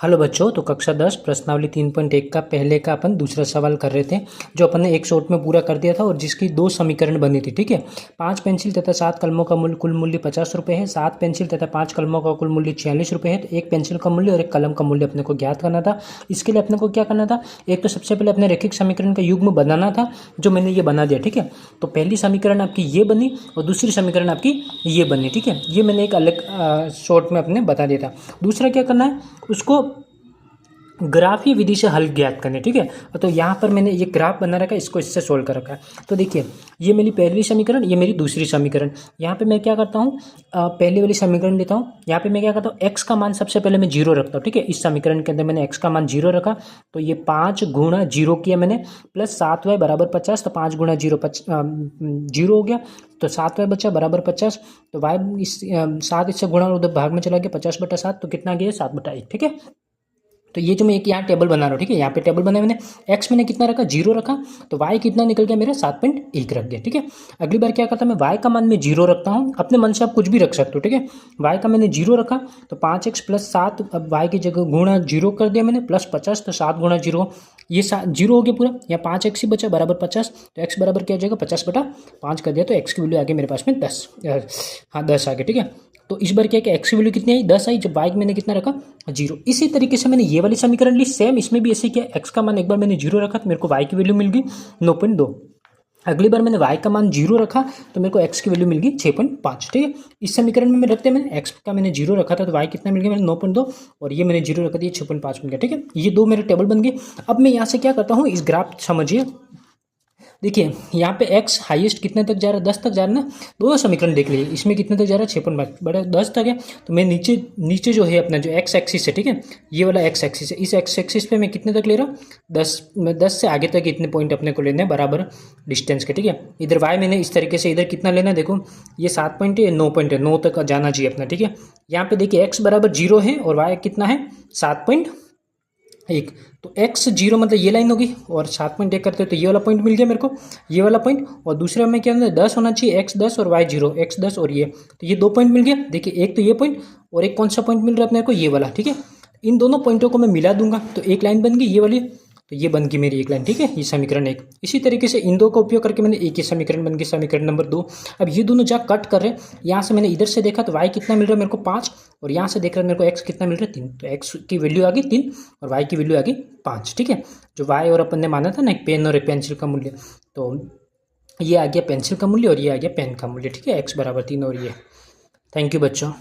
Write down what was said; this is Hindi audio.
हेलो बच्चों, तो कक्षा 10 प्रश्नावली 3.1 का पहले का अपन दूसरा सवाल कर रहे थे, जो अपन ने एक शॉट में पूरा कर दिया था और जिसकी दो समीकरण बनी थी। ठीक है, 5 पेंसिल तथा 7 कलमों का मूल्य कुल मूल्य 50 रुपये है। 7 पेंसिल तथा 5 कलमों का कुल मूल्य 46 रुपये है। तो एक पेंसिल का मूल्य और एक कलम का मूल्य अपने को ज्ञात करना था। इसके लिए अपने को क्या करना था, एक तो सबसे पहले अपने रैखिक समीकरण का युग्म बनाना था, जो मैंने ये बना दिया। ठीक है, तो पहली समीकरण आपकी ये बनी और दूसरी समीकरण आपकी ये बनी। ठीक है, ये मैंने एक अलग शॉर्ट में अपने बता दिया था। दूसरा क्या करना है, उसको ग्राफीय विधि से हल ज्ञात करने। ठीक है, तो यहाँ पर मैंने ये ग्राफ बना रखा है, इसको इससे सोल्व कर रखा है। तो देखिए, ये मेरी पहली समीकरण, ये मेरी दूसरी समीकरण। यहाँ पे मैं क्या करता हूँ, पहली वाली समीकरण लेता हूँ। यहाँ पे मैं क्या करता हूँ, एक्स का मान सबसे पहले मैं 0 रखता हूँ। ठीक है, इस समीकरण के अंदर मैंने एक्स का मान 0 रखा, तो ये 5 गुणा 0 किया मैंने, प्लस 7y बराबर 50। तो 5 गुणा 0 0 हो गया, तो 7y बचा बराबर 50। तो y इस 7 इससे गुणा उधर भाग में चला गया, 50/7, तो कितना गया 7/1। ठीक है, तो ये जो मैं एक यहाँ टेबल बना रहा हूँ। ठीक है, यहाँ पे टेबल बनाया मैंने, एक्स मैंने कितना रखा 0 रखा, तो वाई कितना निकल गया मेरा 7.1 रख दिया। ठीक है, अगली बार क्या करता मैं वाई का मान में 0 रखता हूँ, अपने मन से आप कुछ भी रख सकते हो। ठीक है, वाई का मैंने 0 रखा, तो 5x + 7, अब वाई की जगह गुणा 0 कर दिया मैंने, प्लस 50, तो 7 गुणा 0, ये 0 हो गया पूरा, यहाँ 5x ही बचा बराबर 50। तो x बराबर क्या हो जाएगा 50/5 कर दिया, तो x की वैल्यू आ गई मेरे पास में 10। हाँ 10 आ गया। ठीक है, तो इस बार क्या कि x की वैल्यू कितनी आई 10 आई, जब y मैंने कितना रखा 0। इसी तरीके से मैंने ये वाली समीकरण ली, सेम इसमें भी ऐसे किया, x का मान एक बार मैंने 0 रखा तो मेरे को y की वैल्यू मिल गई 9.2। अगली बार मैंने y का मान 0 रखा तो मेरे को x की वैल्यू मिल गई 6.5। ठीक है, इस समीकरण में रखते मैंने x का मैंने 0 रखा था, तो y कितना मिल गया मैंने 9.2, और ये मैंने 0 रखा था, ये 6.5 मिल गया। ठीक है, ये दो मेरे टेबल बन गए। अब मैं यहाँ से क्या करता हूँ, इस ग्राफ समझिए। देखिए, यहाँ पे x हाईएस्ट कितने तक जा रहा है, 10 तक जा रहा है ना। दोनों समीकरण देख लीजिए, इसमें कितने तक जा रहा है 6.5, बड़ा 10 तक है। तो मैं नीचे नीचे जो है अपना जो x एक्सिस है, ठीक है, ये वाला x एक्सिस है, इस x एक्सिस पे मैं कितने तक ले रहा हूँ 10, मैं 10 से आगे तक इतने पॉइंट अपने को लेने हैं बराबर डिस्टेंस के। ठीक है, इधर y मैंने इस तरीके से इधर कितना लेना है, देखो ये 7 पॉइंट है, 9 पॉइंट है, 9 तक जाना चाहिए अपना। ठीक है, यहाँ पे देखिए x बराबर 0 है और y कितना है 7.1, तो x 0 मतलब ये लाइन होगी, और 7.1 करते हैं तो ये वाला पॉइंट मिल गया मेरे को, ये वाला पॉइंट। और दूसरे में क्या होना है 10 होना चाहिए, x 10 और y 0, x 10 और ये, तो ये 2 पॉइंट मिल गया। देखिए, एक तो ये पॉइंट और एक कौन सा पॉइंट मिल रहा है अपने को, ये वाला। ठीक है, इन दोनों पॉइंटों को मैं मिला दूंगा तो एक लाइन बन गई ये वाली, तो ये बन गई मेरी एक लाइन। ठीक है, ये समीकरण 1। इसी तरीके से इन दो का उपयोग करके मैंने एक ही समीकरण बन गई, समीकरण नंबर 2। अब ये दोनों जहाँ कट कर रहे हैं, यहाँ से मैंने इधर से देखा तो y कितना मिल रहा है मेरे को 5, और यहाँ से देख रहा है मेरे को x कितना मिल रहा है 3, तो x की वैल्यू आ गई 3 और y की वैल्यू आ गई 5। ठीक है, जो y और अपन ने माना था ना एक पेन और एक पेंसिल का मूल्य, तो ये आ गया पेंसिल का मूल्य और ये आ गया पेन का मूल्य। ठीक है, x बराबर 3 और ये। थैंक यू बच्चों।